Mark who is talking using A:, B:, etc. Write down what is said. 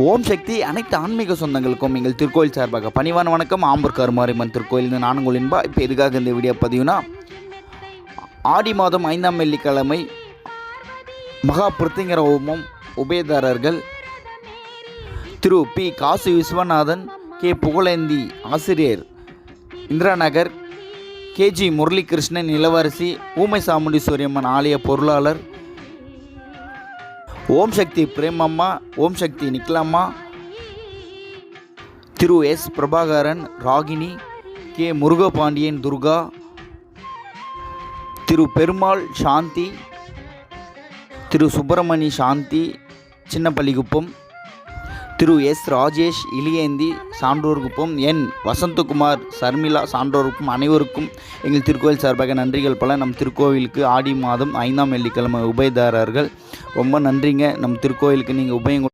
A: ஓம் சக்தி அனைத்து ஆன்மீக சொந்தங்களுக்கும் எங்கள் திருக்கோயில் சார்பாக பணிவான வணக்கம். ஆம்பூர் கருமாரியம்மன் திருக்கோயில் நானுங்களின்பா. இப்போ எதுக்காக இந்த வீடியோ பதிவுனா, ஆடி மாதம் 5ஆம் வெள்ளிக்கிழமை மகா பிருத்திங்கர ஹோமம் உபயதாரர்கள் திரு பி காசி விஸ்வநாதன், கே புகழேந்தி ஆசிரியர், இந்திரா நகர், கேஜி முரளிகிருஷ்ணன் இளவரசி, ஊமை சாமுண்டீஸ்வரியம்மன் ஆலய பொருளாளர், ஓம் சக்தி பிரேமம்மா, ஓம் சக்தி நிக்கலம்மா, திரு எஸ் பிரபாகரன், ராகினி, கே முருகபாண்டியன் துர்கா, திரு பெருமாள் சாந்தி, திரு சுப்பிரமணி சாந்தி சின்னப்பள்ளிக்குப்பம், திரு எஸ் ராஜேஷ் இலியேந்தி சான்றோர்குப்பம், என் வசந்தகுமார் சர்மிளா சான்றோர்குப்பம் அனைவருக்கும் எங்கள் திருக்கோயில் சார்பாக நன்றிகள் பல. நம் திருக்கோவிலுக்கு ஆடி மாதம் 5ஆம் வெள்ளிக்கிழமை உபயதாரர்கள் ரொம்ப நன்றிங்க. நம் திருக்கோயிலுக்கு நீங்கள் உபயம்